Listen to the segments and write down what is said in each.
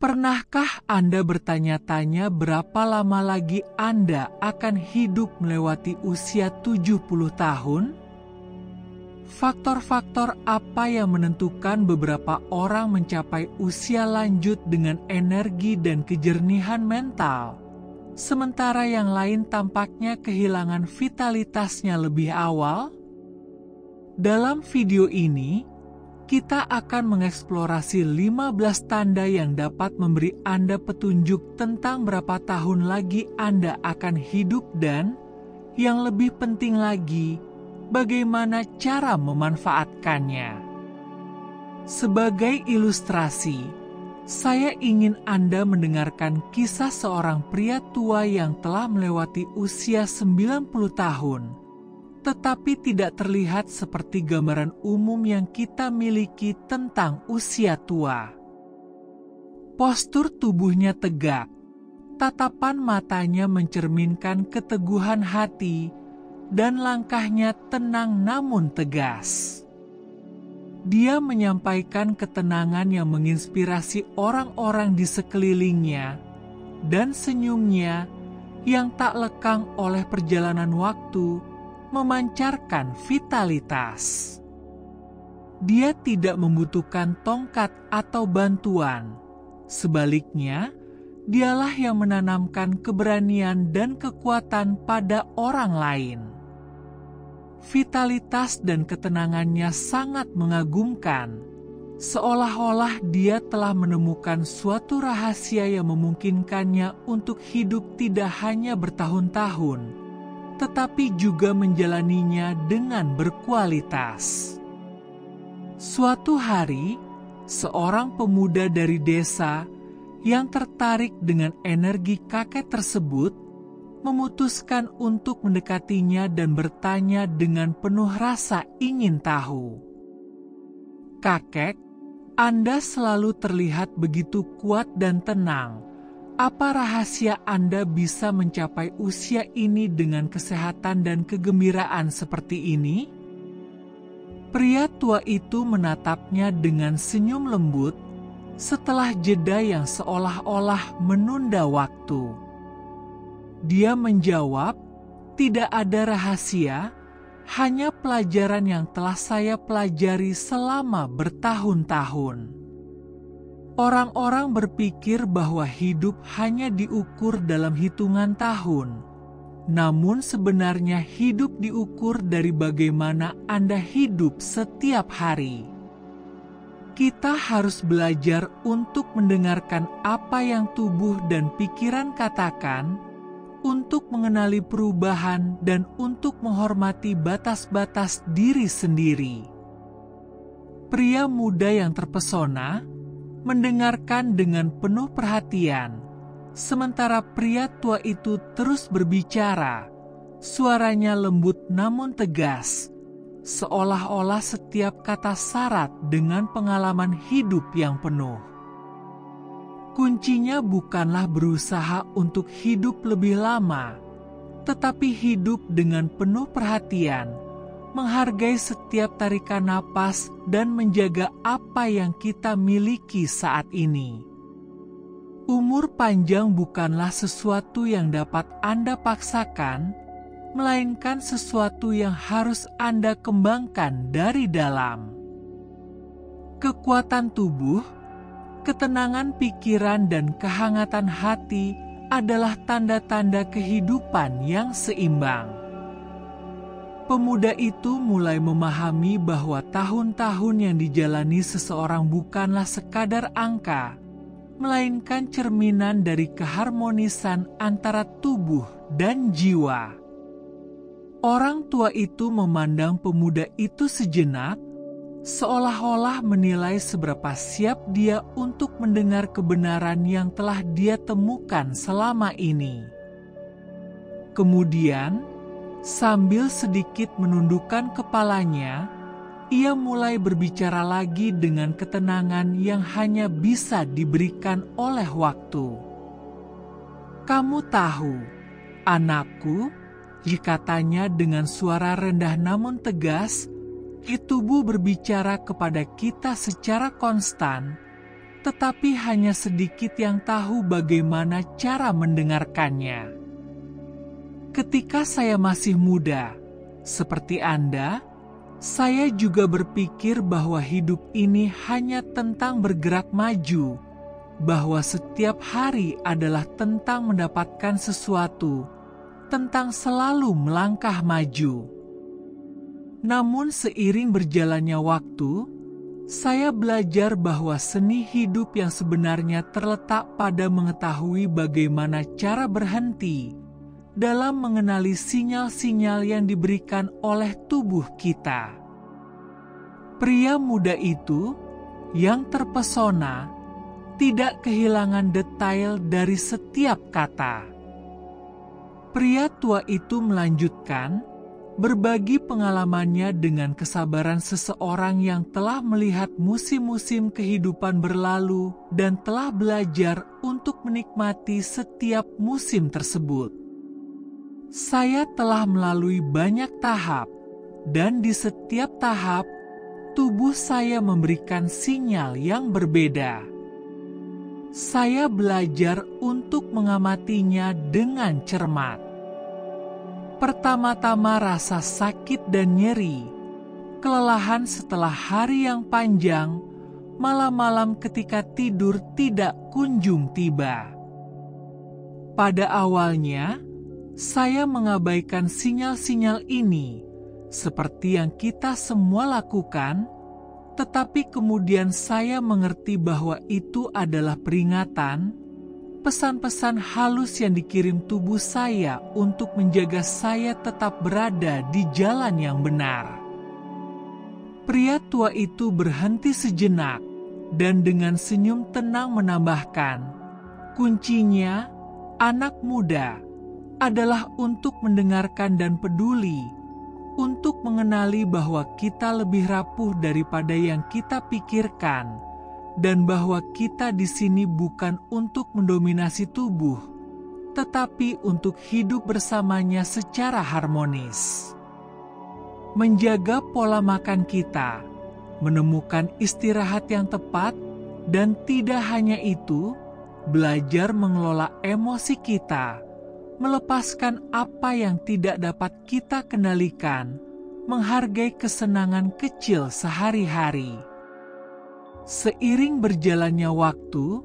Pernahkah Anda bertanya-tanya berapa lama lagi Anda akan hidup melewati usia 70 tahun? Faktor-faktor apa yang menentukan beberapa orang mencapai usia lanjut dengan energi dan kejernihan mental, sementara yang lain tampaknya kehilangan vitalitasnya lebih awal? Dalam video ini, kita akan mengeksplorasi 15 tanda yang dapat memberi Anda petunjuk tentang berapa tahun lagi Anda akan hidup dan, yang lebih penting lagi, bagaimana cara memanfaatkannya. Sebagai ilustrasi, saya ingin Anda mendengarkan kisah seorang pria tua yang telah melewati usia 90 tahun, tetapi tidak terlihat seperti gambaran umum yang kita miliki tentang usia tua. Postur tubuhnya tegak, tatapan matanya mencerminkan keteguhan hati, dan langkahnya tenang namun tegas. Dia menyampaikan ketenangan yang menginspirasi orang-orang di sekelilingnya, dan senyumnya yang tak lekang oleh perjalanan waktu memancarkan vitalitas. Dia tidak membutuhkan tongkat atau bantuan. Sebaliknya, dialah yang menanamkan keberanian dan kekuatan pada orang lain. Vitalitas dan ketenangannya sangat mengagumkan, seolah-olah dia telah menemukan suatu rahasia yang memungkinkannya untuk hidup tidak hanya bertahun-tahun, tetapi juga menjalaninya dengan berkualitas. Suatu hari, seorang pemuda dari desa yang tertarik dengan energi kakek tersebut memutuskan untuk mendekatinya dan bertanya dengan penuh rasa ingin tahu. "Kakek, Anda selalu terlihat begitu kuat dan tenang. Apa rahasia Anda bisa mencapai usia ini dengan kesehatan dan kegembiraan seperti ini?" Pria tua itu menatapnya dengan senyum lembut setelah jeda yang seolah-olah menunda waktu. Dia menjawab, "Tidak ada rahasia, hanya pelajaran yang telah saya pelajari selama bertahun-tahun." Orang-orang berpikir bahwa hidup hanya diukur dalam hitungan tahun, namun sebenarnya hidup diukur dari bagaimana Anda hidup setiap hari. Kita harus belajar untuk mendengarkan apa yang tubuh dan pikiran katakan, untuk mengenali perubahan dan untuk menghormati batas-batas diri sendiri. Pria muda yang terpesona mendengarkan dengan penuh perhatian, sementara pria tua itu terus berbicara. Suaranya lembut namun tegas, seolah-olah setiap kata syarat dengan pengalaman hidup yang penuh. Kuncinya bukanlah berusaha untuk hidup lebih lama, tetapi hidup dengan penuh perhatian, menghargai setiap tarikan napas dan menjaga apa yang kita miliki saat ini. Umur panjang bukanlah sesuatu yang dapat Anda paksakan, melainkan sesuatu yang harus Anda kembangkan dari dalam. Kekuatan tubuh, ketenangan pikiran dan kehangatan hati adalah tanda-tanda kehidupan yang seimbang. Pemuda itu mulai memahami bahwa tahun-tahun yang dijalani seseorang bukanlah sekadar angka, melainkan cerminan dari keharmonisan antara tubuh dan jiwa. Orang tua itu memandang pemuda itu sejenak, seolah-olah menilai seberapa siap dia untuk mendengar kebenaran yang telah dia temukan selama ini. Kemudian, sambil sedikit menundukkan kepalanya, ia mulai berbicara lagi dengan ketenangan yang hanya bisa diberikan oleh waktu. "Kamu tahu, anakku," katanya dengan suara rendah namun tegas, tubuh berbicara kepada kita secara konstan, tetapi hanya sedikit yang tahu bagaimana cara mendengarkannya. Ketika saya masih muda, seperti Anda, saya juga berpikir bahwa hidup ini hanya tentang bergerak maju, bahwa setiap hari adalah tentang mendapatkan sesuatu, tentang selalu melangkah maju. Namun seiring berjalannya waktu, saya belajar bahwa seni hidup yang sebenarnya terletak pada mengetahui bagaimana cara berhenti dalam mengenali sinyal-sinyal yang diberikan oleh tubuh kita. Pria muda itu yang terpesona tidak kehilangan detail dari setiap kata. Pria tua itu melanjutkan berbagi pengalamannya dengan kesabaran seseorang yang telah melihat musim-musim kehidupan berlalu dan telah belajar untuk menikmati setiap musim tersebut. Saya telah melalui banyak tahap, dan di setiap tahap, tubuh saya memberikan sinyal yang berbeda. Saya belajar untuk mengamatinya dengan cermat. Pertama-tama rasa sakit dan nyeri, kelelahan setelah hari yang panjang, malam-malam ketika tidur tidak kunjung tiba. Pada awalnya, saya mengabaikan sinyal-sinyal ini, seperti yang kita semua lakukan, tetapi kemudian saya mengerti bahwa itu adalah peringatan, pesan-pesan halus yang dikirim tubuh saya untuk menjaga saya tetap berada di jalan yang benar. Pria tua itu berhenti sejenak dan dengan senyum tenang menambahkan, kuncinya, anak muda, adalah untuk mendengarkan dan peduli, untuk mengenali bahwa kita lebih rapuh daripada yang kita pikirkan, dan bahwa kita di sini bukan untuk mendominasi tubuh, tetapi untuk hidup bersamanya secara harmonis. Menjaga pola makan kita, menemukan istirahat yang tepat, dan tidak hanya itu, belajar mengelola emosi kita, melepaskan apa yang tidak dapat kita kendalikan, menghargai kesenangan kecil sehari-hari. Seiring berjalannya waktu,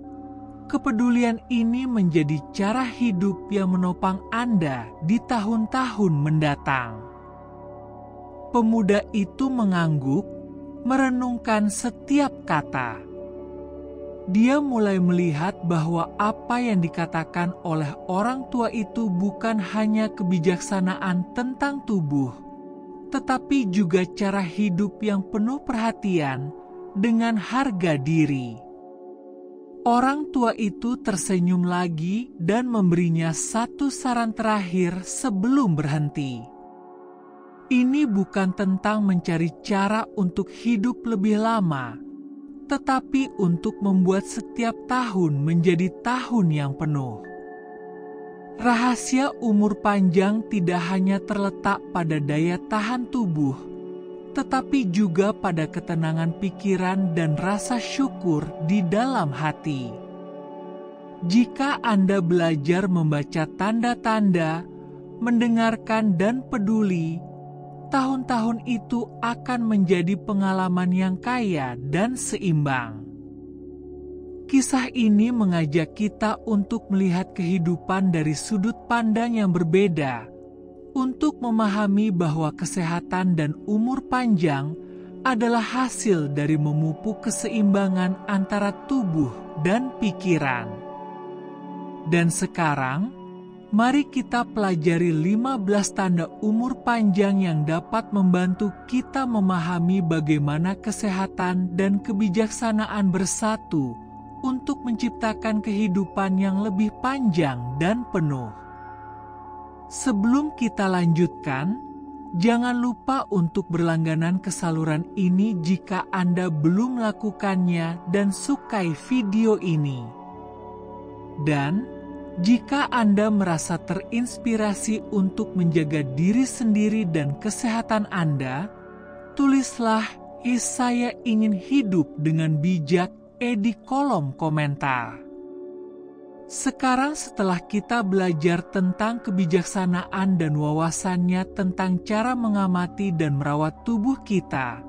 kepedulian ini menjadi cara hidup yang menopang Anda di tahun-tahun mendatang. Pemuda itu mengangguk, merenungkan setiap kata. Dia mulai melihat bahwa apa yang dikatakan oleh orang tua itu bukan hanya kebijaksanaan tentang tubuh, tetapi juga cara hidup yang penuh perhatian dengan harga diri. Orang tua itu tersenyum lagi dan memberinya satu saran terakhir sebelum berhenti. Ini bukan tentang mencari cara untuk hidup lebih lama, tetapi untuk membuat setiap tahun menjadi tahun yang penuh. Rahasia umur panjang tidak hanya terletak pada daya tahan tubuh, tetapi juga pada ketenangan pikiran dan rasa syukur di dalam hati. Jika Anda belajar membaca tanda-tanda, mendengarkan dan peduli, tahun-tahun itu akan menjadi pengalaman yang kaya dan seimbang. Kisah ini mengajak kita untuk melihat kehidupan dari sudut pandang yang berbeda, untuk memahami bahwa kesehatan dan umur panjang adalah hasil dari memupuk keseimbangan antara tubuh dan pikiran. Dan sekarang, mari kita pelajari 15 tanda umur panjang yang dapat membantu kita memahami bagaimana kesehatan dan kebijaksanaan bersatu untuk menciptakan kehidupan yang lebih panjang dan penuh. Sebelum kita lanjutkan, jangan lupa untuk berlangganan ke saluran ini jika Anda belum melakukannya dan sukai video ini. Dan jika Anda merasa terinspirasi untuk menjaga diri sendiri dan kesehatan Anda, tulislah, "Saya ingin hidup dengan bijak di kolom komentar. Sekarang setelah kita belajar tentang kebijaksanaan dan wawasannya tentang cara mengamati dan merawat tubuh kita,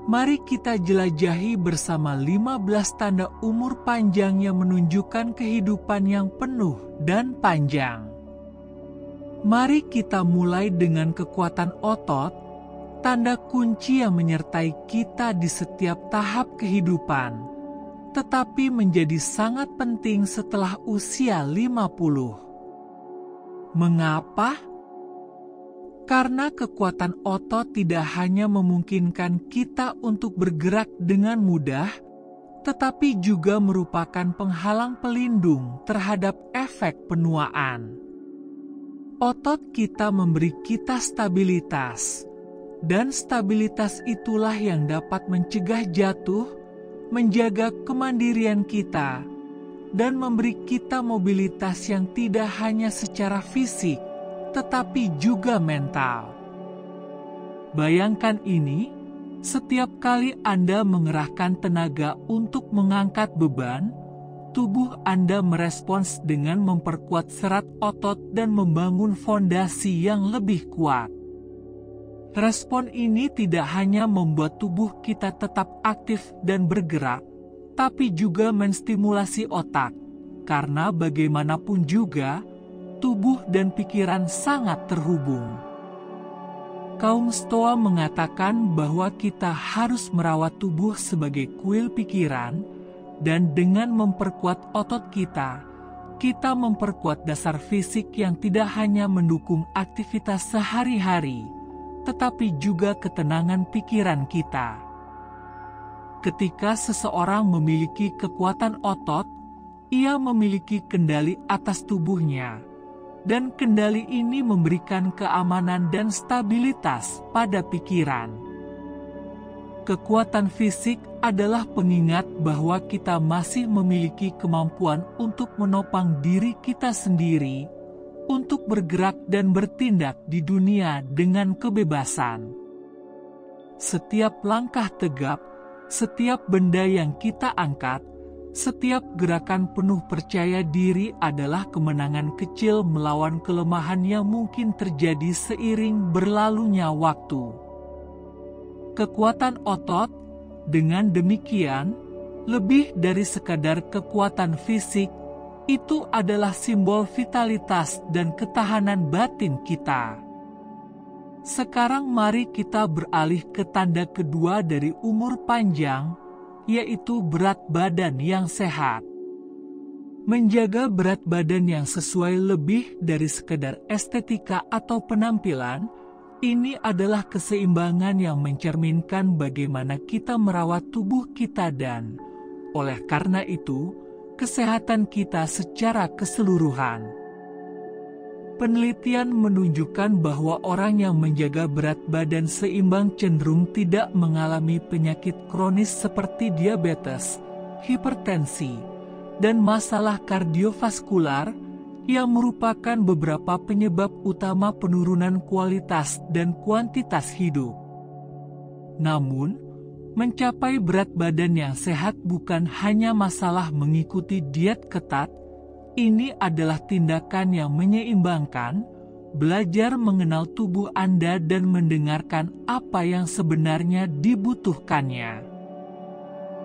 mari kita jelajahi bersama 15 tanda umur panjang yang menunjukkan kehidupan yang penuh dan panjang. Mari kita mulai dengan kekuatan otot, tanda kunci yang menyertai kita di setiap tahap kehidupan, tetapi menjadi sangat penting setelah usia 50. Mengapa? Karena kekuatan otot tidak hanya memungkinkan kita untuk bergerak dengan mudah, tetapi juga merupakan penghalang pelindung terhadap efek penuaan. Otot kita memberi kita stabilitas, dan stabilitas itulah yang dapat mencegah jatuh, menjaga kemandirian kita, dan memberi kita mobilitas yang tidak hanya secara fisik, tetapi juga mental. Bayangkan ini, setiap kali Anda mengerahkan tenaga untuk mengangkat beban, tubuh Anda merespons dengan memperkuat serat otot dan membangun fondasi yang lebih kuat. Respon ini tidak hanya membuat tubuh kita tetap aktif dan bergerak, tapi juga menstimulasi otak, karena bagaimanapun juga, tubuh dan pikiran sangat terhubung. Kaum Stoa mengatakan bahwa kita harus merawat tubuh sebagai kuil pikiran, dan dengan memperkuat otot kita memperkuat dasar fisik yang tidak hanya mendukung aktivitas sehari-hari, tetapi juga ketenangan pikiran kita. Ketika seseorang memiliki kekuatan otot, ia memiliki kendali atas tubuhnya, dan kendali ini memberikan keamanan dan stabilitas pada pikiran. Kekuatan fisik adalah pengingat bahwa kita masih memiliki kemampuan untuk menopang diri kita sendiri, untuk bergerak dan bertindak di dunia dengan kebebasan. Setiap langkah tegap, setiap benda yang kita angkat, setiap gerakan penuh percaya diri adalah kemenangan kecil melawan kelemahan yang mungkin terjadi seiring berlalunya waktu. Kekuatan otot, dengan demikian, lebih dari sekadar kekuatan fisik, itu adalah simbol vitalitas dan ketahanan batin kita. Sekarang mari kita beralih ke tanda kedua dari umur panjang, yaitu berat badan yang sehat. Menjaga berat badan yang sesuai lebih dari sekedar estetika atau penampilan, ini adalah keseimbangan yang mencerminkan bagaimana kita merawat tubuh kita dan, oleh karena itu, kesehatan kita secara keseluruhan. Penelitian menunjukkan bahwa orang yang menjaga berat badan seimbang cenderung tidak mengalami penyakit kronis seperti diabetes, hipertensi, dan masalah kardiovaskular, yang merupakan beberapa penyebab utama penurunan kualitas dan kuantitas hidup. Namun, mencapai berat badan yang sehat bukan hanya masalah mengikuti diet ketat, ini adalah tindakan yang menyeimbangkan, belajar mengenal tubuh Anda dan mendengarkan apa yang sebenarnya dibutuhkannya.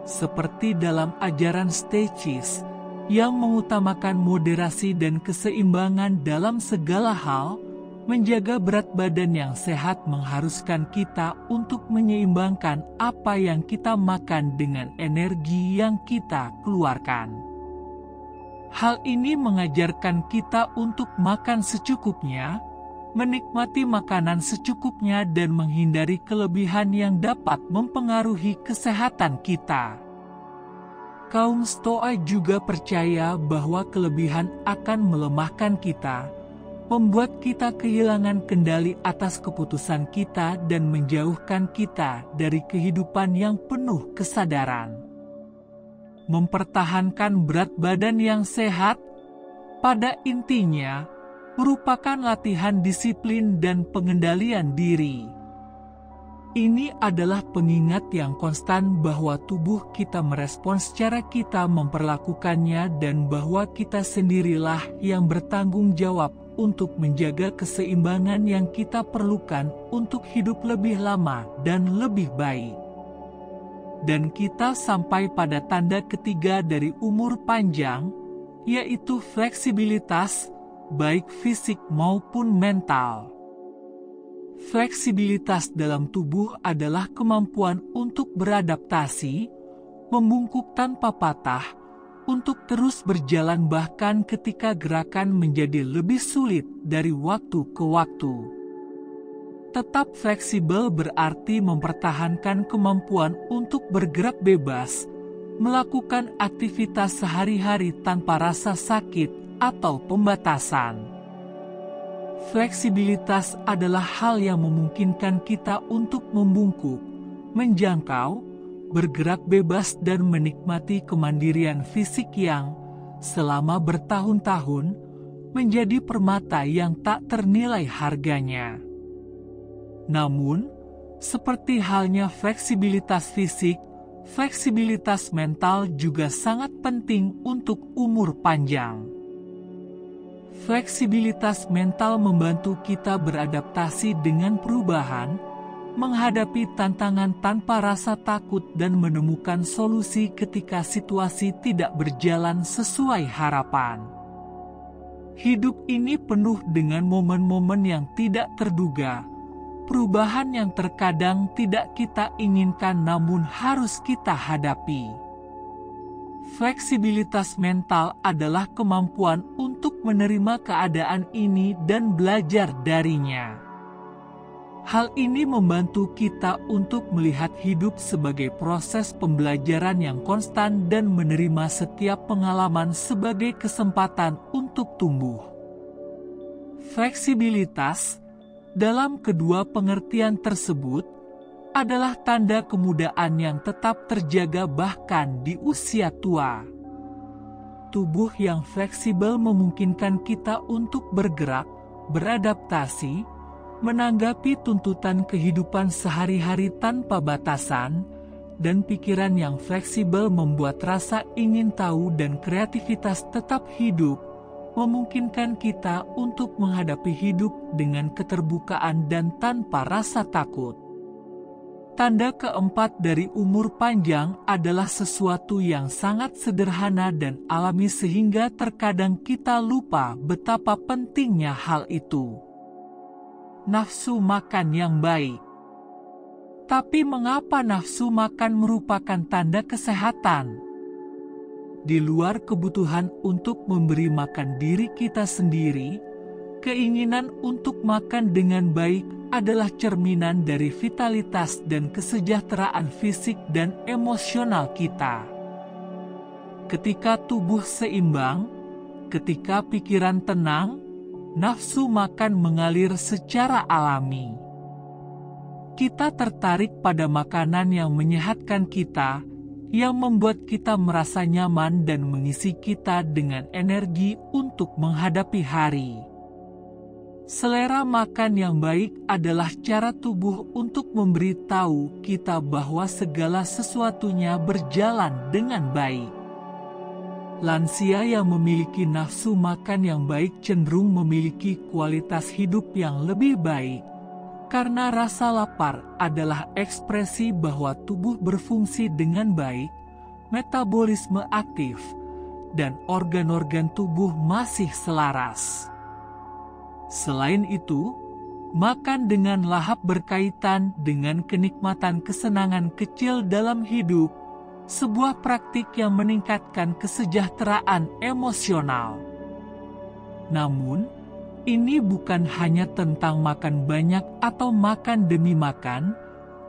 Seperti dalam ajaran Stoicis, yang mengutamakan moderasi dan keseimbangan dalam segala hal, menjaga berat badan yang sehat mengharuskan kita untuk menyeimbangkan apa yang kita makan dengan energi yang kita keluarkan. Hal ini mengajarkan kita untuk makan secukupnya, menikmati makanan secukupnya dan menghindari kelebihan yang dapat mempengaruhi kesehatan kita. Kaum Stoa juga percaya bahwa kelebihan akan melemahkan kita, membuat kita kehilangan kendali atas keputusan kita dan menjauhkan kita dari kehidupan yang penuh kesadaran. Mempertahankan berat badan yang sehat, pada intinya, merupakan latihan disiplin dan pengendalian diri. Ini adalah pengingat yang konstan bahwa tubuh kita merespons cara kita memperlakukannya dan bahwa kita sendirilah yang bertanggung jawab untuk menjaga keseimbangan yang kita perlukan untuk hidup lebih lama dan lebih baik. Dan kita sampai pada tanda ketiga dari umur panjang, yaitu fleksibilitas, baik fisik maupun mental. Fleksibilitas dalam tubuh adalah kemampuan untuk beradaptasi, membungkuk tanpa patah, untuk terus berjalan bahkan ketika gerakan menjadi lebih sulit dari waktu ke waktu. Tetap fleksibel berarti mempertahankan kemampuan untuk bergerak bebas, melakukan aktivitas sehari-hari tanpa rasa sakit atau pembatasan. Fleksibilitas adalah hal yang memungkinkan kita untuk membungkuk, menjangkau, bergerak bebas dan menikmati kemandirian fisik yang, selama bertahun-tahun, menjadi permata yang tak ternilai harganya. Namun, seperti halnya fleksibilitas fisik, fleksibilitas mental juga sangat penting untuk umur panjang. Fleksibilitas mental membantu kita beradaptasi dengan perubahan, menghadapi tantangan tanpa rasa takut dan menemukan solusi ketika situasi tidak berjalan sesuai harapan. Hidup ini penuh dengan momen-momen yang tidak terduga, perubahan yang terkadang tidak kita inginkan namun harus kita hadapi. Fleksibilitas mental adalah kemampuan untuk menerima keadaan ini dan belajar darinya. Hal ini membantu kita untuk melihat hidup sebagai proses pembelajaran yang konstan dan menerima setiap pengalaman sebagai kesempatan untuk tumbuh. Fleksibilitas, dalam kedua pengertian tersebut, adalah tanda kemudaan yang tetap terjaga bahkan di usia tua. Tubuh yang fleksibel memungkinkan kita untuk bergerak, beradaptasi, menanggapi tuntutan kehidupan sehari-hari tanpa batasan, dan pikiran yang fleksibel membuat rasa ingin tahu dan kreativitas tetap hidup, memungkinkan kita untuk menghadapi hidup dengan keterbukaan dan tanpa rasa takut. Tanda keempat dari umur panjang adalah sesuatu yang sangat sederhana dan alami sehingga terkadang kita lupa betapa pentingnya hal itu. Nafsu makan yang baik. Tapi mengapa nafsu makan merupakan tanda kesehatan? Di luar kebutuhan untuk memberi makan diri kita sendiri, keinginan untuk makan dengan baik adalah cerminan dari vitalitas dan kesejahteraan fisik dan emosional kita. Ketika tubuh seimbang, ketika pikiran tenang, nafsu makan mengalir secara alami. Kita tertarik pada makanan yang menyehatkan kita, yang membuat kita merasa nyaman dan mengisi kita dengan energi untuk menghadapi hari. Selera makan yang baik adalah cara tubuh untuk memberitahu kita bahwa segala sesuatunya berjalan dengan baik. Lansia yang memiliki nafsu makan yang baik cenderung memiliki kualitas hidup yang lebih baik, karena rasa lapar adalah ekspresi bahwa tubuh berfungsi dengan baik, metabolisme aktif, dan organ-organ tubuh masih selaras. Selain itu, makan dengan lahap berkaitan dengan kenikmatan kesenangan kecil dalam hidup, sebuah praktik yang meningkatkan kesejahteraan emosional. Namun, ini bukan hanya tentang makan banyak atau makan demi makan,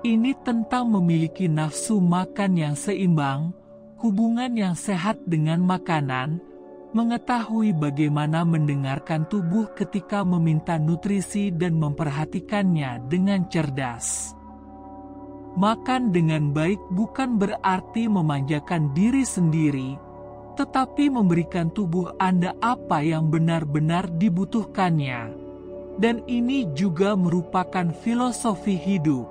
ini tentang memiliki nafsu makan yang seimbang, hubungan yang sehat dengan makanan, mengetahui bagaimana mendengarkan tubuh ketika meminta nutrisi dan memperhatikannya dengan cerdas. Makan dengan baik bukan berarti memanjakan diri sendiri, tetapi memberikan tubuh Anda apa yang benar-benar dibutuhkannya. Dan ini juga merupakan filosofi hidup.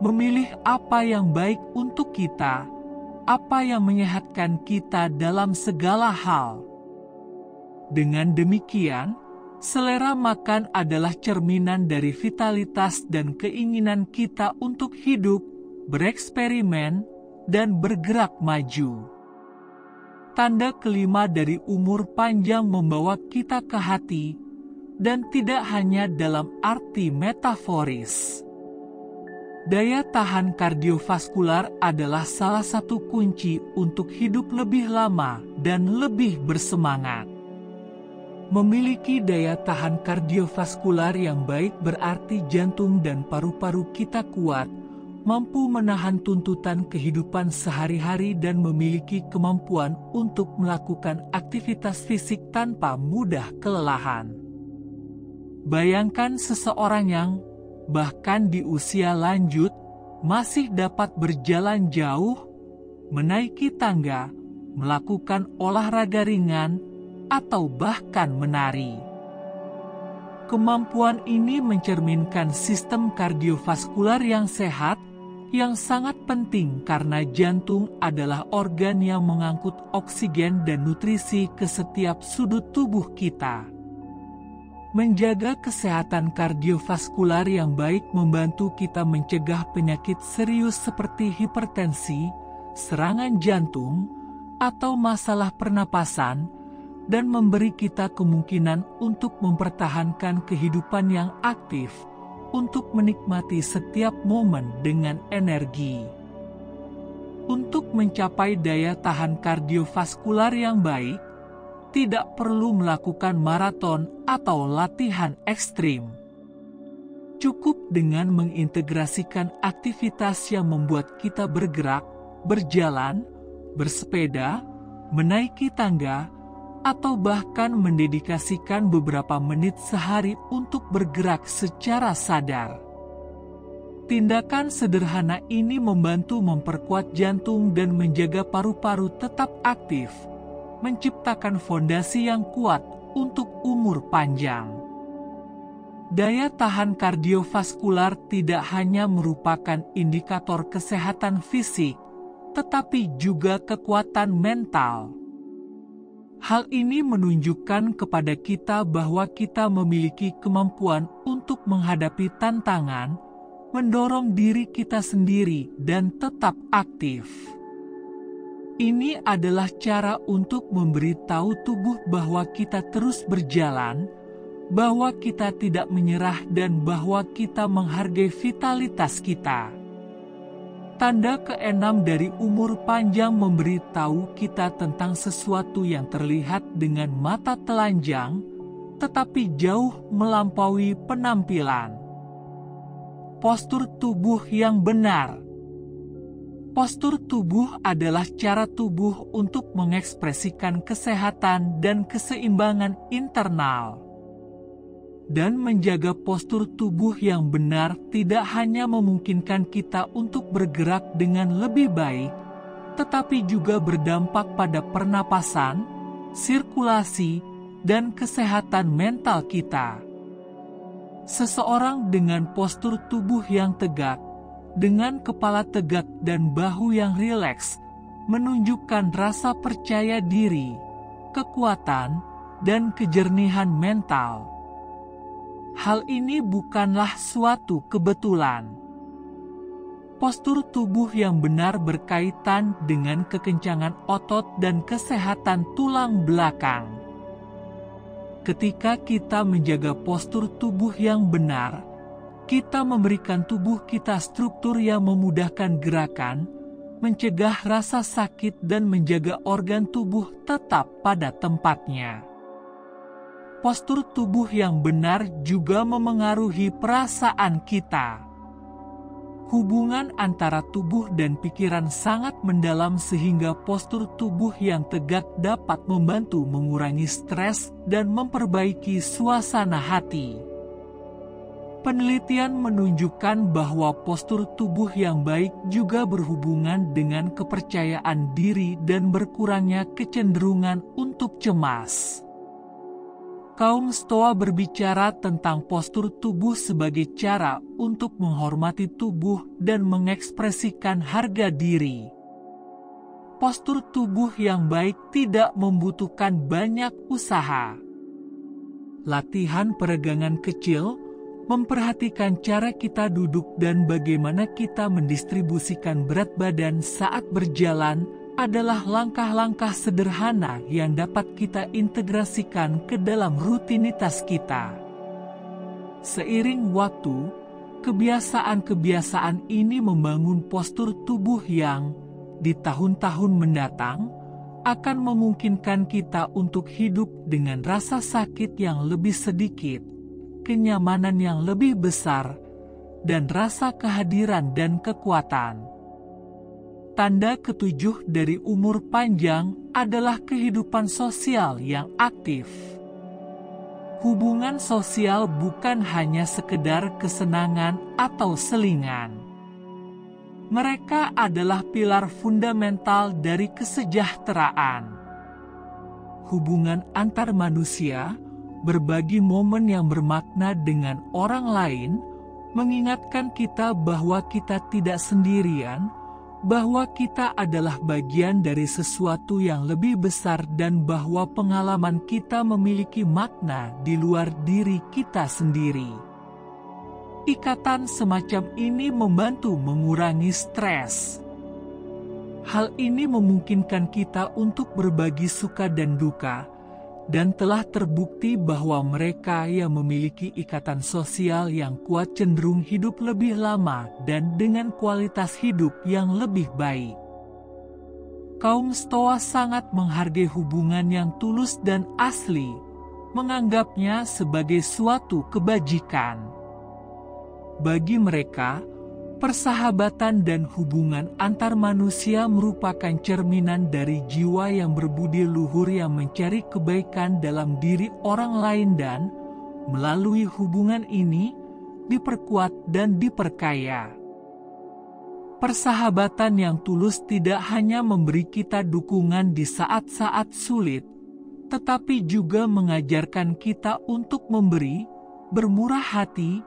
memilih apa yang baik untuk kita, apa yang menyehatkan kita dalam segala hal. Dengan demikian, selera makan adalah cerminan dari vitalitas dan keinginan kita untuk hidup, bereksperimen, dan bergerak maju. Tanda kelima dari umur panjang membawa kita ke hati, dan tidak hanya dalam arti metaforis. Daya tahan kardiovaskular adalah salah satu kunci untuk hidup lebih lama dan lebih bersemangat. Memiliki daya tahan kardiovaskular yang baik berarti jantung dan paru-paru kita kuat, mampu menahan tuntutan kehidupan sehari-hari dan memiliki kemampuan untuk melakukan aktivitas fisik tanpa mudah kelelahan. Bayangkan seseorang yang bahkan di usia lanjut, masih dapat berjalan jauh, menaiki tangga, melakukan olahraga ringan, atau bahkan menari. Kemampuan ini mencerminkan sistem kardiovaskular yang sehat, yang sangat penting karena jantung adalah organ yang mengangkut oksigen dan nutrisi ke setiap sudut tubuh kita. Menjaga kesehatan kardiovaskular yang baik membantu kita mencegah penyakit serius seperti hipertensi, serangan jantung, atau masalah pernapasan, dan memberi kita kemungkinan untuk mempertahankan kehidupan yang aktif, untuk menikmati setiap momen dengan energi. Untuk mencapai daya tahan kardiovaskular yang baik, tidak perlu melakukan maraton atau latihan ekstrim. Cukup dengan mengintegrasikan aktivitas yang membuat kita bergerak, berjalan, bersepeda, menaiki tangga, atau bahkan mendedikasikan beberapa menit sehari untuk bergerak secara sadar. Tindakan sederhana ini membantu memperkuat jantung dan menjaga paru-paru tetap aktif, menciptakan fondasi yang kuat untuk umur panjang. Daya tahan kardiovaskular tidak hanya merupakan indikator kesehatan fisik, tetapi juga kekuatan mental. Hal ini menunjukkan kepada kita bahwa kita memiliki kemampuan untuk menghadapi tantangan, mendorong diri kita sendiri, dan tetap aktif. Ini adalah cara untuk memberitahu tubuh bahwa kita terus berjalan, bahwa kita tidak menyerah dan bahwa kita menghargai vitalitas kita. Tanda keenam dari umur panjang memberitahu kita tentang sesuatu yang terlihat dengan mata telanjang, tetapi jauh melampaui penampilan. Postur tubuh yang benar. Postur tubuh adalah cara tubuh untuk mengekspresikan kesehatan dan keseimbangan internal. Dan menjaga postur tubuh yang benar tidak hanya memungkinkan kita untuk bergerak dengan lebih baik, tetapi juga berdampak pada pernapasan, sirkulasi, dan kesehatan mental kita. Seseorang dengan postur tubuh yang tegak, dengan kepala tegak dan bahu yang rileks, menunjukkan rasa percaya diri, kekuatan, dan kejernihan mental. Hal ini bukanlah suatu kebetulan. Postur tubuh yang benar berkaitan dengan kekencangan otot dan kesehatan tulang belakang. Ketika kita menjaga postur tubuh yang benar, kita memberikan tubuh kita struktur yang memudahkan gerakan, mencegah rasa sakit dan menjaga organ tubuh tetap pada tempatnya. Postur tubuh yang benar juga memengaruhi perasaan kita. Hubungan antara tubuh dan pikiran sangat mendalam sehingga postur tubuh yang tegak dapat membantu mengurangi stres dan memperbaiki suasana hati. Penelitian menunjukkan bahwa postur tubuh yang baik juga berhubungan dengan kepercayaan diri dan berkurangnya kecenderungan untuk cemas. Kaum Stoa berbicara tentang postur tubuh sebagai cara untuk menghormati tubuh dan mengekspresikan harga diri. Postur tubuh yang baik tidak membutuhkan banyak usaha. Latihan peregangan kecil, memperhatikan cara kita duduk dan bagaimana kita mendistribusikan berat badan saat berjalan, adalah langkah-langkah sederhana yang dapat kita integrasikan ke dalam rutinitas kita. Seiring waktu, kebiasaan-kebiasaan ini membangun postur tubuh yang, di tahun-tahun mendatang, akan memungkinkan kita untuk hidup dengan rasa sakit yang lebih sedikit, kenyamanan yang lebih besar, dan rasa kehadiran dan kekuatan. Tanda ketujuh dari umur panjang adalah kehidupan sosial yang aktif. Hubungan sosial bukan hanya sekedar kesenangan atau selingan. Mereka adalah pilar fundamental dari kesejahteraan. Hubungan antar manusia, berbagi momen yang bermakna dengan orang lain, mengingatkan kita bahwa kita tidak sendirian, bahwa kita adalah bagian dari sesuatu yang lebih besar dan bahwa pengalaman kita memiliki makna di luar diri kita sendiri. Ikatan semacam ini membantu mengurangi stres. Hal ini memungkinkan kita untuk berbagi suka dan duka, dan telah terbukti bahwa mereka yang memiliki ikatan sosial yang kuat cenderung hidup lebih lama dan dengan kualitas hidup yang lebih baik. Kaum Stoa sangat menghargai hubungan yang tulus dan asli, menganggapnya sebagai suatu kebajikan. Bagi mereka, persahabatan dan hubungan antar manusia merupakan cerminan dari jiwa yang berbudi luhur yang mencari kebaikan dalam diri orang lain dan, melalui hubungan ini, diperkuat dan diperkaya. Persahabatan yang tulus tidak hanya memberi kita dukungan di saat-saat sulit, tetapi juga mengajarkan kita untuk memberi, bermurah hati,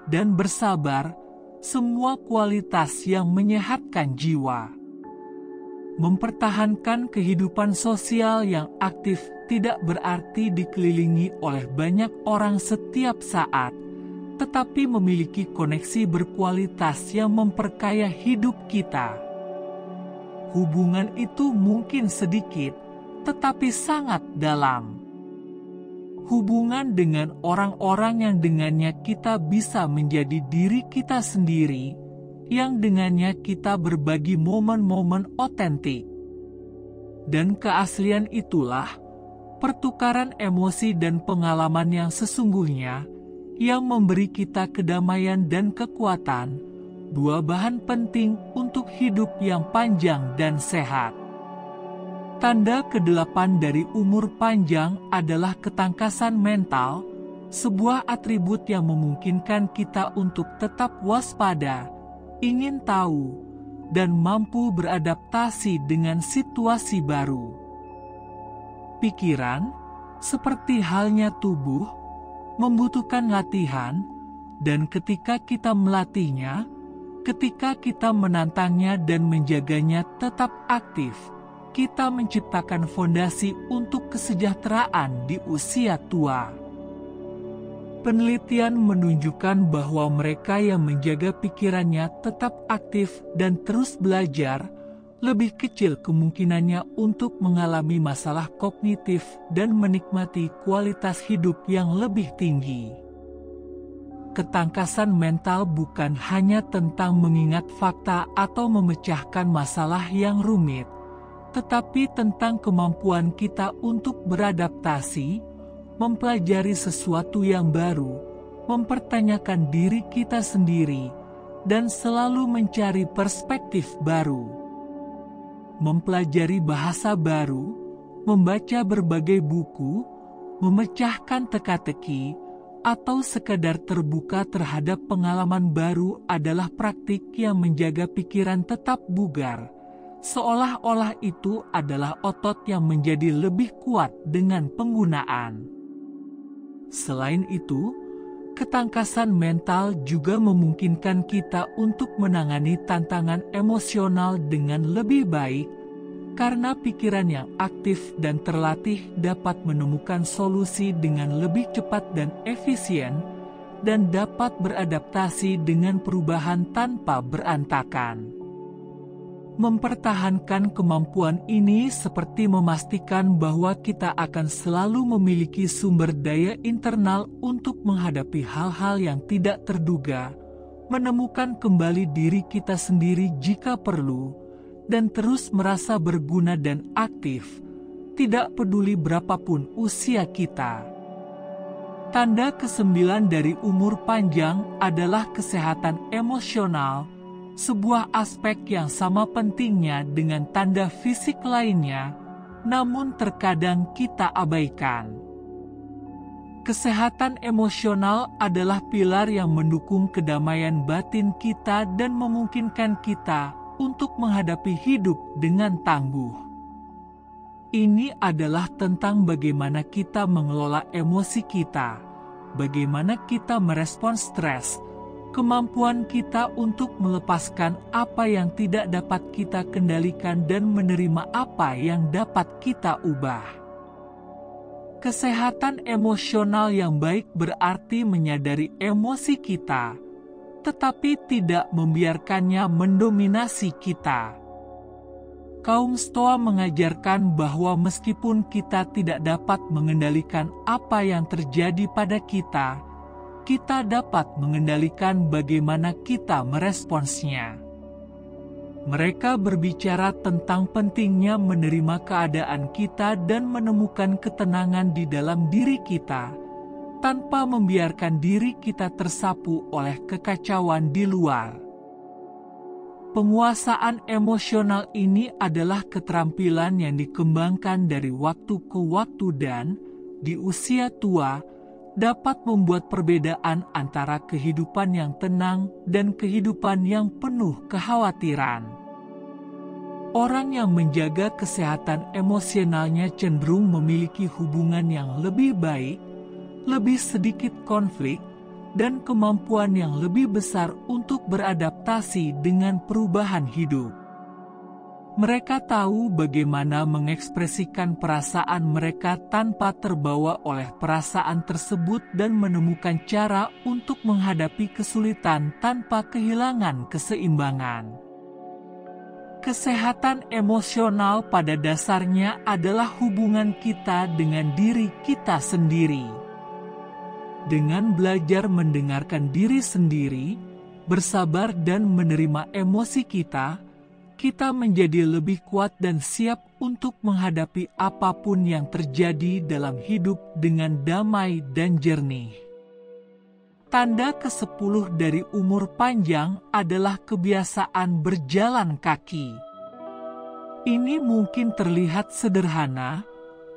dan bersabar, semua kualitas yang menyehatkan jiwa. Mempertahankan kehidupan sosial yang aktif tidak berarti dikelilingi oleh banyak orang setiap saat, tetapi memiliki koneksi berkualitas yang memperkaya hidup kita. Hubungan itu mungkin sedikit, tetapi sangat dalam. Hubungan dengan orang-orang yang dengannya kita bisa menjadi diri kita sendiri, yang dengannya kita berbagi momen-momen otentik. Dan keaslian itulah, pertukaran emosi dan pengalaman yang sesungguhnya, yang memberi kita kedamaian dan kekuatan, dua bahan penting untuk hidup yang panjang dan sehat. Tanda ke-8 dari umur panjang adalah ketangkasan mental, sebuah atribut yang memungkinkan kita untuk tetap waspada, ingin tahu, dan mampu beradaptasi dengan situasi baru. Pikiran, seperti halnya tubuh, membutuhkan latihan, dan ketika kita melatihnya, ketika kita menantangnya dan menjaganya tetap aktif, kita menciptakan fondasi untuk kesejahteraan di usia tua. Penelitian menunjukkan bahwa mereka yang menjaga pikirannya tetap aktif dan terus belajar, lebih kecil kemungkinannya untuk mengalami masalah kognitif dan menikmati kualitas hidup yang lebih tinggi. Ketangkasan mental bukan hanya tentang mengingat fakta atau memecahkan masalah yang rumit, tetapi tentang kemampuan kita untuk beradaptasi, mempelajari sesuatu yang baru, mempertanyakan diri kita sendiri, dan selalu mencari perspektif baru. Mempelajari bahasa baru, membaca berbagai buku, memecahkan teka-teki, atau sekadar terbuka terhadap pengalaman baru adalah praktik yang menjaga pikiran tetap bugar, seolah-olah itu adalah otot yang menjadi lebih kuat dengan penggunaan. Selain itu, ketangkasan mental juga memungkinkan kita untuk menangani tantangan emosional dengan lebih baik, karena pikiran yang aktif dan terlatih dapat menemukan solusi dengan lebih cepat dan efisien, dan dapat beradaptasi dengan perubahan tanpa berantakan. Mempertahankan kemampuan ini seperti memastikan bahwa kita akan selalu memiliki sumber daya internal untuk menghadapi hal-hal yang tidak terduga, menemukan kembali diri kita sendiri jika perlu, dan terus merasa berguna dan aktif, tidak peduli berapapun usia kita. Tanda ke-9 dari umur panjang adalah kesehatan emosional, sebuah aspek yang sama pentingnya dengan tanda fisik lainnya, namun terkadang kita abaikan. Kesehatan emosional adalah pilar yang mendukung kedamaian batin kita dan memungkinkan kita untuk menghadapi hidup dengan tangguh. Ini adalah tentang bagaimana kita mengelola emosi kita, bagaimana kita merespons stres, kemampuan kita untuk melepaskan apa yang tidak dapat kita kendalikan dan menerima apa yang dapat kita ubah. Kesehatan emosional yang baik berarti menyadari emosi kita, tetapi tidak membiarkannya mendominasi kita. Kaum Stoa mengajarkan bahwa meskipun kita tidak dapat mengendalikan apa yang terjadi pada kita dapat mengendalikan bagaimana kita meresponsnya. Mereka berbicara tentang pentingnya menerima keadaan kita dan menemukan ketenangan di dalam diri kita, tanpa membiarkan diri kita tersapu oleh kekacauan di luar. Penguasaan emosional ini adalah keterampilan yang dikembangkan dari waktu ke waktu dan, di usia tua, dapat membuat perbedaan antara kehidupan yang tenang dan kehidupan yang penuh kekhawatiran. Orang yang menjaga kesehatan emosionalnya cenderung memiliki hubungan yang lebih baik, lebih sedikit konflik, dan kemampuan yang lebih besar untuk beradaptasi dengan perubahan hidup. Mereka tahu bagaimana mengekspresikan perasaan mereka tanpa terbawa oleh perasaan tersebut dan menemukan cara untuk menghadapi kesulitan tanpa kehilangan keseimbangan. Kesehatan emosional pada dasarnya adalah hubungan kita dengan diri kita sendiri. Dengan belajar mendengarkan diri sendiri, bersabar dan menerima emosi kita menjadi lebih kuat dan siap untuk menghadapi apapun yang terjadi dalam hidup dengan damai dan jernih. Tanda ke-10 dari umur panjang adalah kebiasaan berjalan kaki. Ini mungkin terlihat sederhana,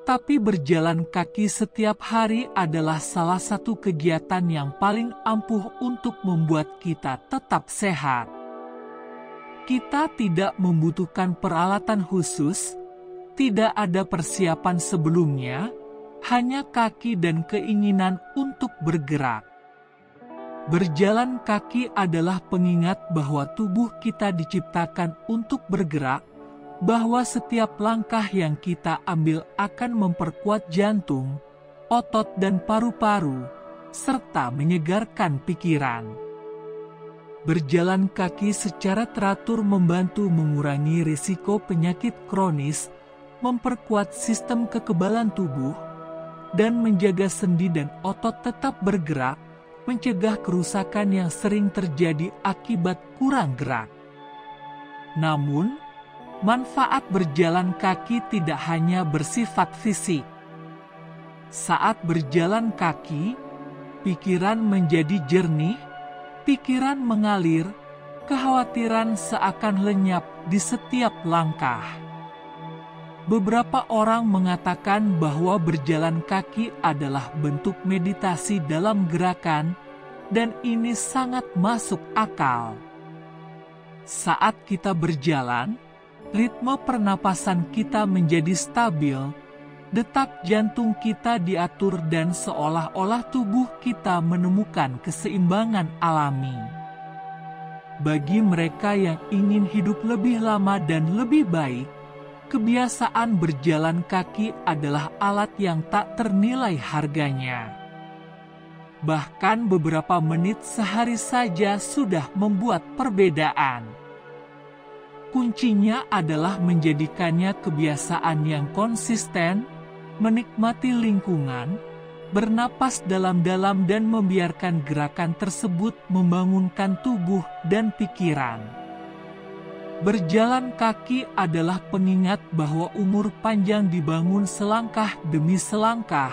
tapi berjalan kaki setiap hari adalah salah satu kegiatan yang paling ampuh untuk membuat kita tetap sehat. Kita tidak membutuhkan peralatan khusus, tidak ada persiapan sebelumnya, hanya kaki dan keinginan untuk bergerak. Berjalan kaki adalah pengingat bahwa tubuh kita diciptakan untuk bergerak, bahwa setiap langkah yang kita ambil akan memperkuat jantung, otot dan paru-paru, serta menyegarkan pikiran. Berjalan kaki secara teratur membantu mengurangi risiko penyakit kronis, memperkuat sistem kekebalan tubuh, dan menjaga sendi dan otot tetap bergerak, mencegah kerusakan yang sering terjadi akibat kurang gerak. Namun, manfaat berjalan kaki tidak hanya bersifat fisik. Saat berjalan kaki, pikiran menjadi jernih, pikiran mengalir, kekhawatiran seakan lenyap di setiap langkah. Beberapa orang mengatakan bahwa berjalan kaki adalah bentuk meditasi dalam gerakan, dan ini sangat masuk akal. Saat kita berjalan, ritme pernapasan kita menjadi stabil, Detak jantung kita diatur dan seolah-olah tubuh kita menemukan keseimbangan alami. Bagi mereka yang ingin hidup lebih lama dan lebih baik, kebiasaan berjalan kaki adalah alat yang tak ternilai harganya. Bahkan beberapa menit sehari saja sudah membuat perbedaan. Kuncinya adalah menjadikannya kebiasaan yang konsisten, menikmati lingkungan, bernapas dalam-dalam dan membiarkan gerakan tersebut membangunkan tubuh dan pikiran. Berjalan kaki adalah pengingat bahwa umur panjang dibangun selangkah demi selangkah,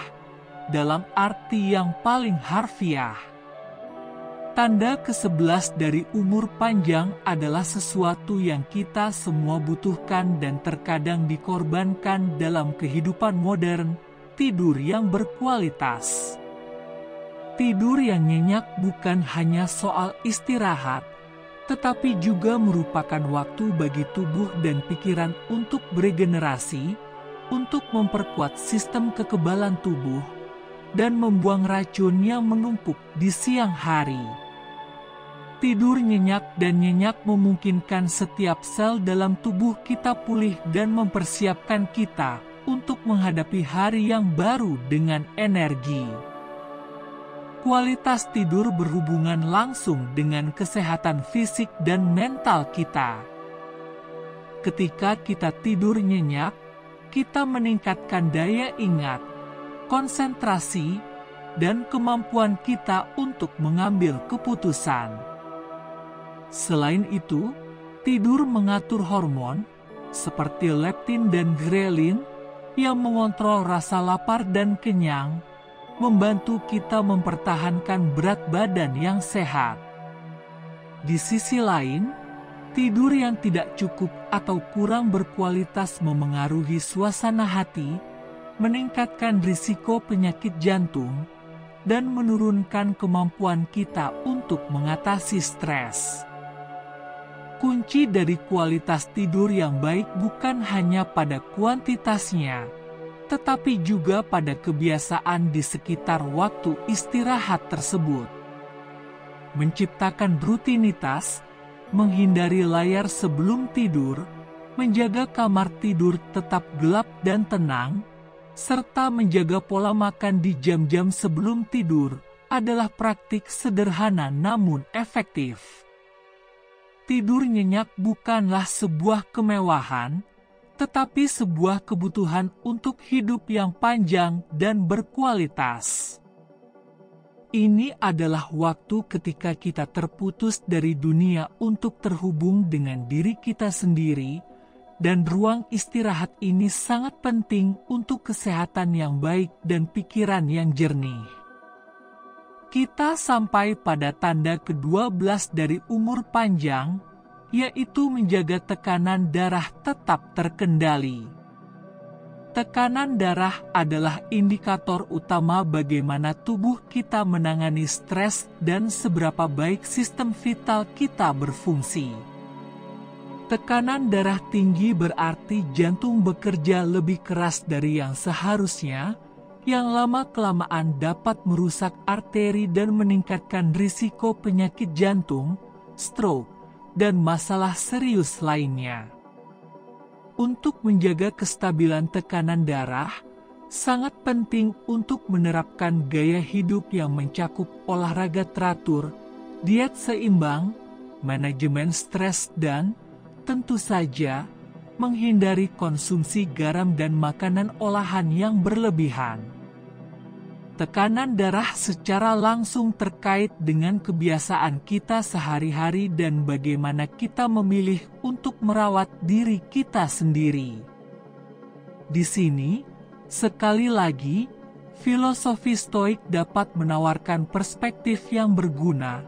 dalam arti yang paling harfiah. Tanda ke-11 dari umur panjang adalah sesuatu yang kita semua butuhkan dan terkadang dikorbankan dalam kehidupan modern, tidur yang berkualitas. Tidur yang nyenyak bukan hanya soal istirahat, tetapi juga merupakan waktu bagi tubuh dan pikiran untuk beregenerasi, untuk memperkuat sistem kekebalan tubuh, dan membuang racun yang menumpuk di siang hari. Tidur nyenyak dan nyenyak memungkinkan setiap sel dalam tubuh kita pulih dan mempersiapkan kita untuk menghadapi hari yang baru dengan energi. Kualitas tidur berhubungan langsung dengan kesehatan fisik dan mental kita. Ketika kita tidur nyenyak, kita meningkatkan daya ingat, konsentrasi, dan kemampuan kita untuk mengambil keputusan. Selain itu, tidur mengatur hormon, seperti leptin dan grelin, yang mengontrol rasa lapar dan kenyang, membantu kita mempertahankan berat badan yang sehat. Di sisi lain, tidur yang tidak cukup atau kurang berkualitas memengaruhi suasana hati, meningkatkan risiko penyakit jantung, dan menurunkan kemampuan kita untuk mengatasi stres. Kunci dari kualitas tidur yang baik bukan hanya pada kuantitasnya, tetapi juga pada kebiasaan di sekitar waktu istirahat tersebut. Menciptakan rutinitas, menghindari layar sebelum tidur, menjaga kamar tidur tetap gelap dan tenang, serta menjaga pola makan di jam-jam sebelum tidur adalah praktik sederhana namun efektif. Tidur nyenyak bukanlah sebuah kemewahan, tetapi sebuah kebutuhan untuk hidup yang panjang dan berkualitas. Ini adalah waktu ketika kita terputus dari dunia untuk terhubung dengan diri kita sendiri, dan ruang istirahat ini sangat penting untuk kesehatan yang baik dan pikiran yang jernih. Kita sampai pada tanda ke-12 dari umur panjang, yaitu menjaga tekanan darah tetap terkendali. Tekanan darah adalah indikator utama bagaimana tubuh kita menangani stres dan seberapa baik sistem vital kita berfungsi. Tekanan darah tinggi berarti jantung bekerja lebih keras dari yang seharusnya, yang lama-kelamaan dapat merusak arteri dan meningkatkan risiko penyakit jantung, stroke, dan masalah serius lainnya. Untuk menjaga kestabilan tekanan darah, sangat penting untuk menerapkan gaya hidup yang mencakup olahraga teratur, diet seimbang, manajemen stres dan, tentu saja, menghindari konsumsi garam dan makanan olahan yang berlebihan. Tekanan darah secara langsung terkait dengan kebiasaan kita sehari-hari dan bagaimana kita memilih untuk merawat diri kita sendiri. Di sini, sekali lagi, filosofi Stoik dapat menawarkan perspektif yang berguna,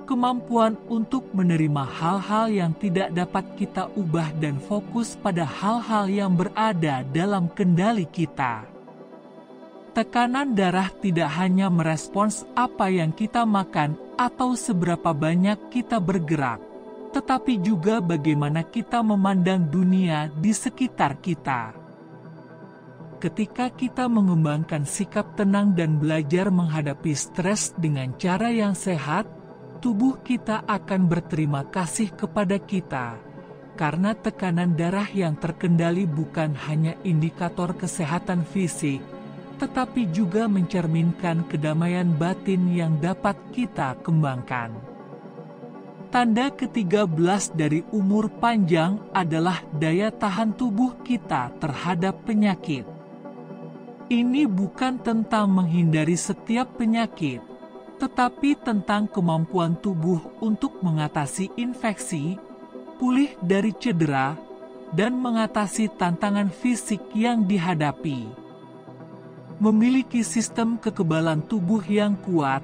kemampuan untuk menerima hal-hal yang tidak dapat kita ubah dan fokus pada hal-hal yang berada dalam kendali kita. Tekanan darah tidak hanya merespons apa yang kita makan atau seberapa banyak kita bergerak, tetapi juga bagaimana kita memandang dunia di sekitar kita. ketika kita mengembangkan sikap tenang dan belajar menghadapi stres dengan cara yang sehat, tubuh kita akan berterima kasih kepada kita. Karena tekanan darah yang terkendali bukan hanya indikator kesehatan fisik, tetapi juga mencerminkan kedamaian batin yang dapat kita kembangkan. Tanda ke-13 dari umur panjang adalah daya tahan tubuh kita terhadap penyakit. Ini bukan tentang menghindari setiap penyakit, tetapi tentang kemampuan tubuh untuk mengatasi infeksi, pulih dari cedera, dan mengatasi tantangan fisik yang dihadapi. Memiliki sistem kekebalan tubuh yang kuat,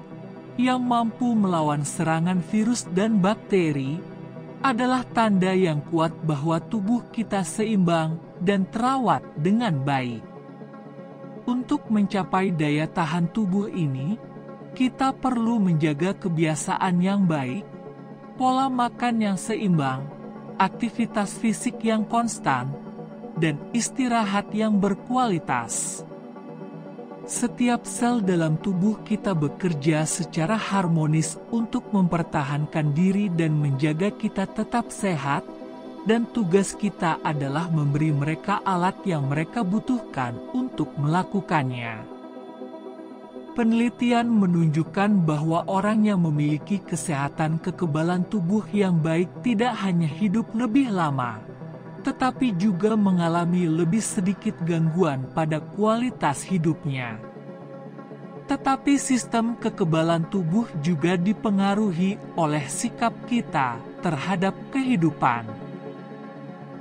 yang mampu melawan serangan virus dan bakteri, adalah tanda yang kuat bahwa tubuh kita seimbang dan terawat dengan baik. Untuk mencapai daya tahan tubuh ini, kita perlu menjaga kebiasaan yang baik, pola makan yang seimbang, aktivitas fisik yang konstan, dan istirahat yang berkualitas. Setiap sel dalam tubuh kita bekerja secara harmonis untuk mempertahankan diri dan menjaga kita tetap sehat, dan tugas kita adalah memberi mereka alat yang mereka butuhkan untuk melakukannya. Penelitian menunjukkan bahwa orang yang memiliki kesehatan kekebalan tubuh yang baik tidak hanya hidup lebih lama, tetapi juga mengalami lebih sedikit gangguan pada kualitas hidupnya. Tetapi sistem kekebalan tubuh juga dipengaruhi oleh sikap kita terhadap kehidupan.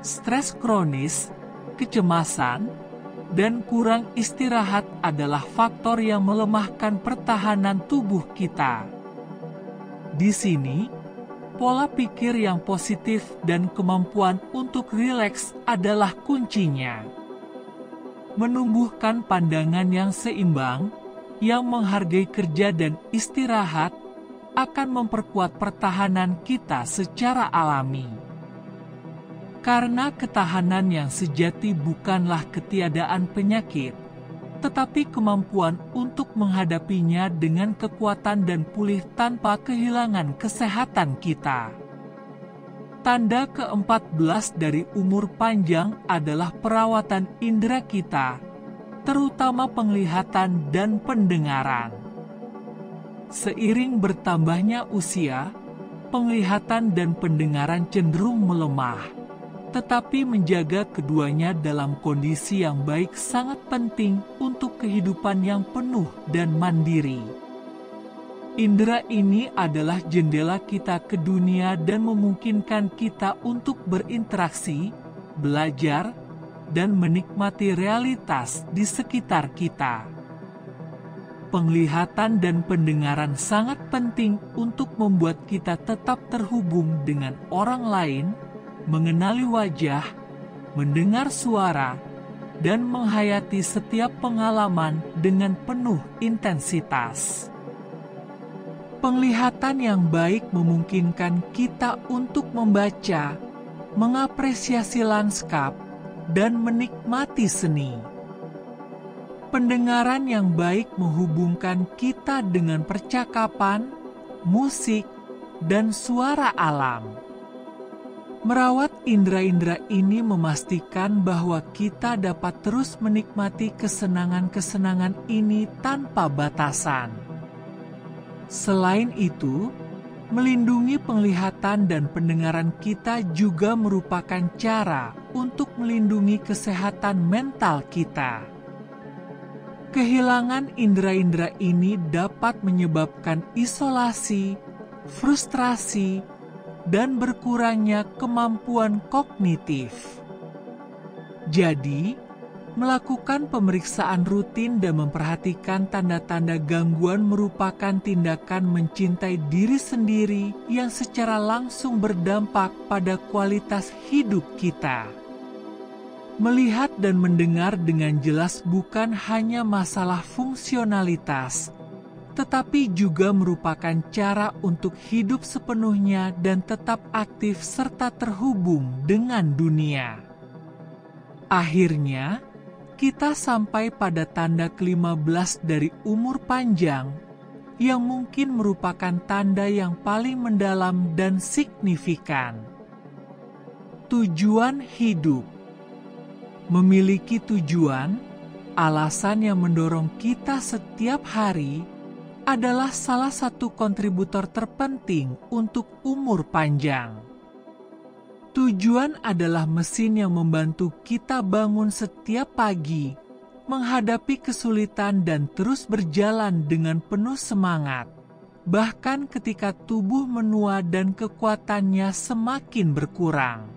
Stres kronis, kecemasan, dan kurang istirahat adalah faktor yang melemahkan pertahanan tubuh kita. Di sini, pola pikir yang positif dan kemampuan untuk rileks adalah kuncinya. Menumbuhkan pandangan yang seimbang, yang menghargai kerja dan istirahat, akan memperkuat pertahanan kita secara alami. Karena ketahanan yang sejati bukanlah ketiadaan penyakit, tetapi kemampuan untuk menghadapinya dengan kekuatan dan pulih tanpa kehilangan kesehatan kita. Tanda ke-14 dari umur panjang adalah perawatan indera kita, terutama penglihatan dan pendengaran. Seiring bertambahnya usia, penglihatan dan pendengaran cenderung melemah. Tetapi menjaga keduanya dalam kondisi yang baik sangat penting untuk kehidupan yang penuh dan mandiri. Indera ini adalah jendela kita ke dunia dan memungkinkan kita untuk berinteraksi, belajar, dan menikmati realitas di sekitar kita. Penglihatan dan pendengaran sangat penting untuk membuat kita tetap terhubung dengan orang lain, mengenali wajah, mendengar suara, dan menghayati setiap pengalaman dengan penuh intensitas. Penglihatan yang baik memungkinkan kita untuk membaca, mengapresiasi lanskap, dan menikmati seni. Pendengaran yang baik menghubungkan kita dengan percakapan, musik, dan suara alam. Merawat indera-indera ini memastikan bahwa kita dapat terus menikmati kesenangan-kesenangan ini tanpa batasan. Selain itu, melindungi penglihatan dan pendengaran kita juga merupakan cara untuk melindungi kesehatan mental kita. Kehilangan indera-indera ini dapat menyebabkan isolasi, frustrasi, dan berkurangnya kemampuan kognitif. Jadi, melakukan pemeriksaan rutin dan memperhatikan tanda-tanda gangguan merupakan tindakan mencintai diri sendiri yang secara langsung berdampak pada kualitas hidup kita. Melihat dan mendengar dengan jelas bukan hanya masalah fungsionalitas, tetapi juga merupakan cara untuk hidup sepenuhnya dan tetap aktif serta terhubung dengan dunia. Akhirnya, kita sampai pada tanda ke-15 dari umur panjang, yang mungkin merupakan tanda yang paling mendalam dan signifikan. Tujuan hidup. Memiliki tujuan, alasan yang mendorong kita setiap hari, adalah salah satu kontributor terpenting untuk umur panjang. Tujuan adalah mesin yang membantu kita bangun setiap pagi, menghadapi kesulitan dan terus berjalan dengan penuh semangat, bahkan ketika tubuh menua dan kekuatannya semakin berkurang.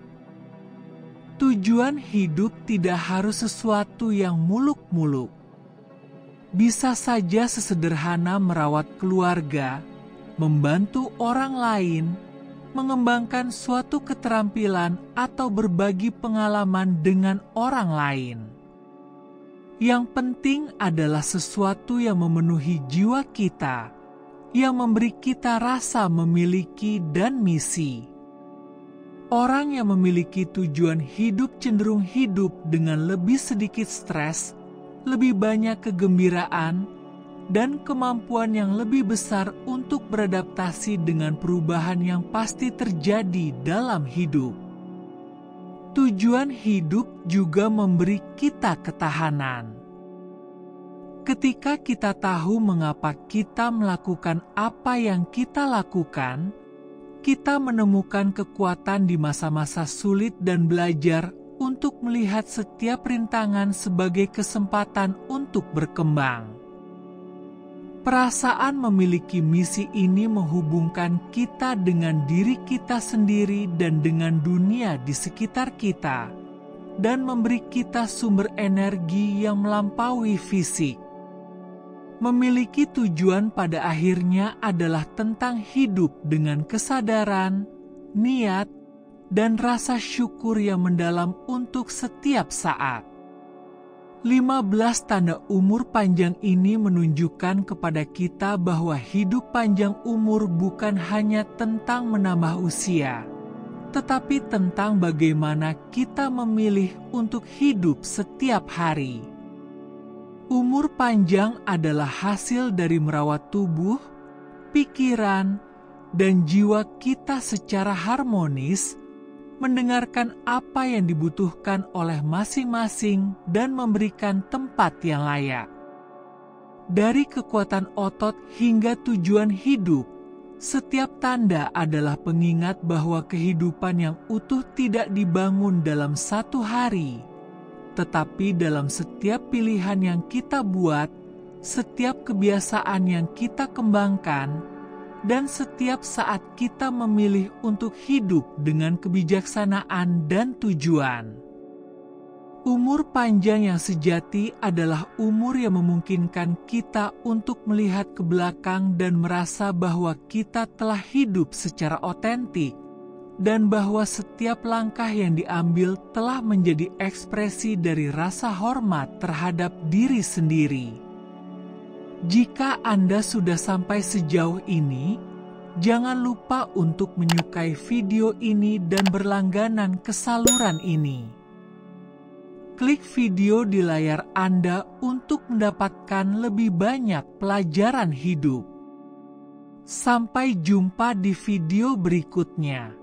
Tujuan hidup tidak harus sesuatu yang muluk-muluk. Bisa saja sesederhana merawat keluarga, membantu orang lain, mengembangkan suatu keterampilan atau berbagi pengalaman dengan orang lain. Yang penting adalah sesuatu yang memenuhi jiwa kita, yang memberi kita rasa memiliki dan misi. Orang yang memiliki tujuan hidup cenderung hidup dengan lebih sedikit stres, lebih banyak kegembiraan, dan kemampuan yang lebih besar untuk beradaptasi dengan perubahan yang pasti terjadi dalam hidup. Tujuan hidup juga memberi kita ketahanan. Ketika kita tahu mengapa kita melakukan apa yang kita lakukan, kita menemukan kekuatan di masa-masa sulit dan belajar untuk melihat setiap rintangan sebagai kesempatan untuk berkembang. Perasaan memiliki misi ini menghubungkan kita dengan diri kita sendiri dan dengan dunia di sekitar kita, dan memberi kita sumber energi yang melampaui fisik. Memiliki tujuan pada akhirnya adalah tentang hidup dengan kesadaran, niat, dan rasa syukur yang mendalam untuk setiap saat. 15 tanda umur panjang ini menunjukkan kepada kita bahwa hidup panjang umur bukan hanya tentang menambah usia, tetapi tentang bagaimana kita memilih untuk hidup setiap hari. Umur panjang adalah hasil dari merawat tubuh, pikiran, dan jiwa kita secara harmonis, mendengarkan apa yang dibutuhkan oleh masing-masing dan memberikan tempat yang layak. Dari kekuatan otot hingga tujuan hidup, setiap tanda adalah pengingat bahwa kehidupan yang utuh tidak dibangun dalam satu hari, tetapi dalam setiap pilihan yang kita buat, setiap kebiasaan yang kita kembangkan, dan setiap saat kita memilih untuk hidup dengan kebijaksanaan dan tujuan. Umur panjang yang sejati adalah umur yang memungkinkan kita untuk melihat ke belakang dan merasa bahwa kita telah hidup secara otentik, dan bahwa setiap langkah yang diambil telah menjadi ekspresi dari rasa hormat terhadap diri sendiri. Jika Anda sudah sampai sejauh ini, jangan lupa untuk menyukai video ini dan berlangganan ke saluran ini. Klik video di layar Anda untuk mendapatkan lebih banyak pelajaran hidup. Sampai jumpa di video berikutnya.